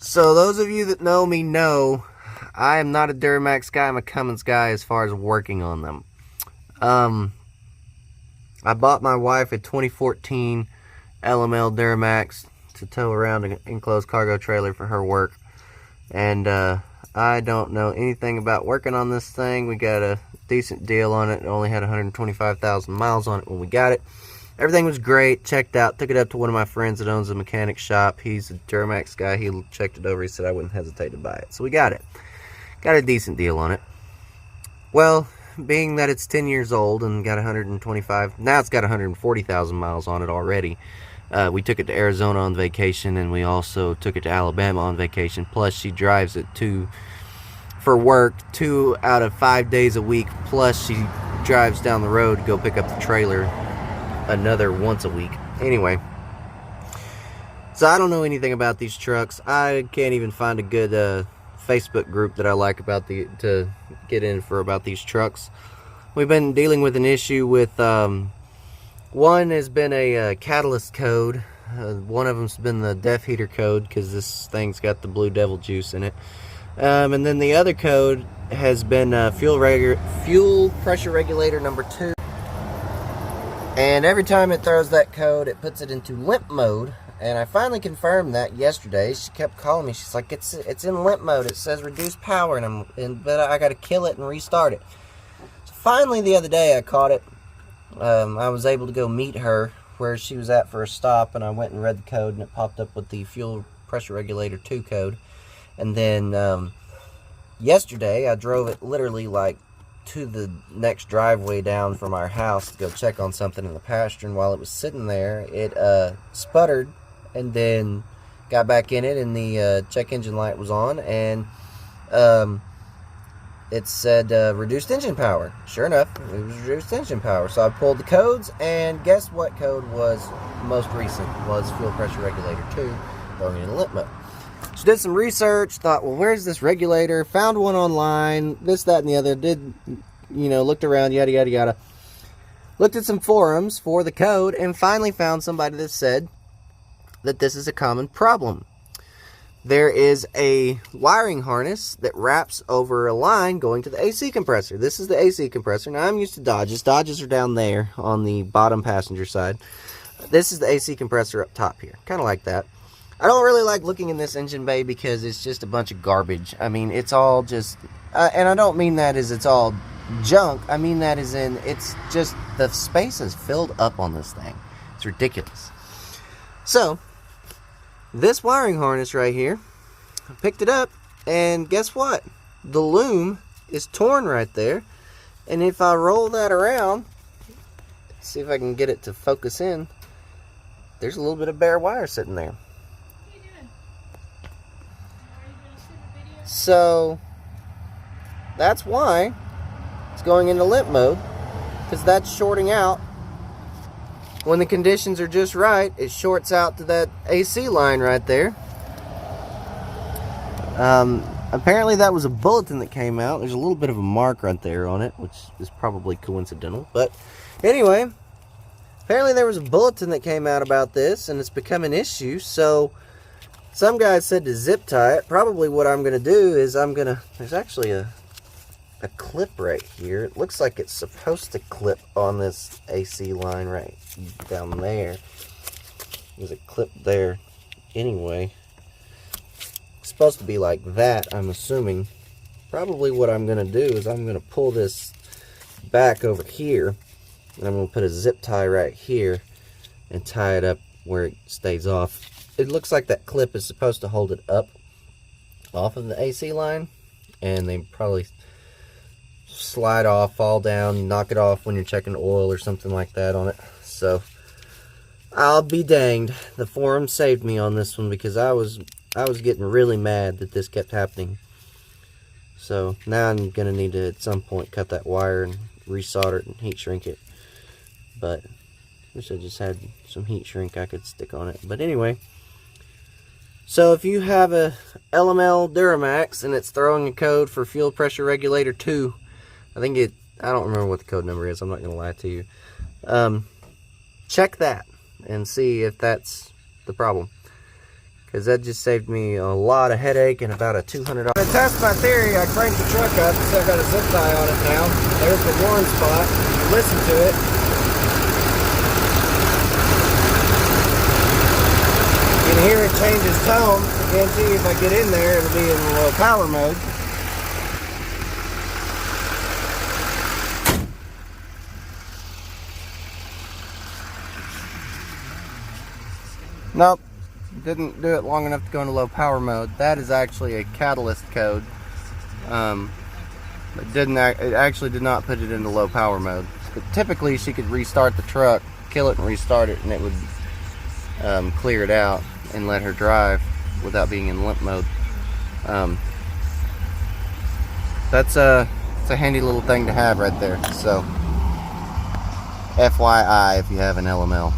So those of you that know me know I am not a Duramax guy. I'm a Cummins guy as far as working on them. I bought my wife a 2014 LML Duramax to tow around an enclosed cargo trailer for her work. And I don't know anything about working on this thing. We got a decent deal on it. It only had 125,000 miles on it when we got it. Everything was great, checked out, took it up to one of my friends that owns a mechanic shop. He's a Duramax guy. He checked it over. He said I wouldn't hesitate to buy it. So we got it. Got a decent deal on it. Well, being that it's 10 years old and got 125, now it's got 140,000 miles on it already. We took it to Arizona on vacation, and we also took it to Alabama on vacation. Plus, she drives it for work 2 out of 5 days a week. Plus, she drives down the road to go pick up the trailer another once a week. Anyway, so I don't know anything about these trucks. I can't even find a good Facebook group that I like to get in for about these trucks. We've been dealing with an issue with one has been a catalyst code. One of them's been the def heater code because this thing's got the blue devil juice in it. And then the other code has been fuel pressure regulator number 2. And every time it throws that code, it puts it into limp mode. And I finally confirmed that yesterday. She kept calling me. She's like, it's in limp mode. It says reduce power, but I got to kill it and restart it. So finally, the other day, I caught it. I was able to go meet her where she was at for a stop, and I went and read the code, and it popped up with the fuel pressure regulator 2 code. And then yesterday, I drove it literally like to the next driveway down from our house to go check on something in the pasture, and while it was sitting there, it sputtered and then got back in it, and the check engine light was on, and it said reduced engine power. Sure enough, it was reduced engine power. So I pulled the codes, and guess what code was most recent? Was fuel pressure regulator 2, going in limp mode. So did some research, thought, well, where's this regulator? Found one online, this, that, and the other. Looked around, yada, yada, yada. Looked at some forums for the code, and finally found somebody that said that this is a common problem. There is a wiring harness that wraps over a line going to the AC compressor. This is the AC compressor. Now, I'm used to Dodges. Dodges are down there on the bottom passenger side. This is the AC compressor up top here. Kind of like that. I don't really like looking in this engine bay because it's just a bunch of garbage. I mean, it's all just... and I don't mean that as it's all junk. I mean that as in it's just... the space is filled up on this thing. It's ridiculous. So, this wiring harness right here, I picked it up, and guess what? The loom is torn right there. And if I roll that around, see if I can get it to focus in, there's a little bit of bare wire sitting there. So that's why it's going into limp mode, because that's shorting out. When the conditions are just right, it shorts out to that AC line right there. Apparently that was a bulletin that came out. There's a little bit of a mark right there on it, which is probably coincidental. But anyway, apparently there was a bulletin that came out about this, and it's become an issue. So some guys said to zip tie it. Probably what I'm going to do is there's actually a clip right here. It looks like it's supposed to clip on this AC line right down there. There's a clip there anyway. It's supposed to be like that, I'm assuming. Probably what I'm going to do is I'm going to pull this back over here, and I'm going to put a zip tie right here and tie it up where it stays off. It looks like that clip is supposed to hold it up off of the AC line, and they probably slide off, fall down, knock it off when you're checking oil or something like that on it. So I'll be danged. The forum saved me on this one because I was getting really mad that this kept happening. So now I'm gonna need to at some point cut that wire and resolder it and heat shrink it. But wish I just had some heat shrink I could stick on it. But anyway, so if you have a LML Duramax and it's throwing a code for fuel pressure regulator 2, I don't remember what the code number is, I'm not going to lie to you. Check that and see if that's the problem. because that just saved me a lot of headache and about a $200. To test my theory, I cranked the truck up, so I got a zip tie on it now. There's the warm spot. Listen to it. You can hear it change its tone. I guarantee you if I get in there, it'll be in the low power mode. Nope, didn't do it long enough to go into low power mode. That is actually a catalyst code. It actually did not put it into low power mode. But typically she could restart the truck, kill it and restart it, and it would clear it out and let her drive without being in limp mode. It's a handy little thing to have right there. So FYI if you have an LML.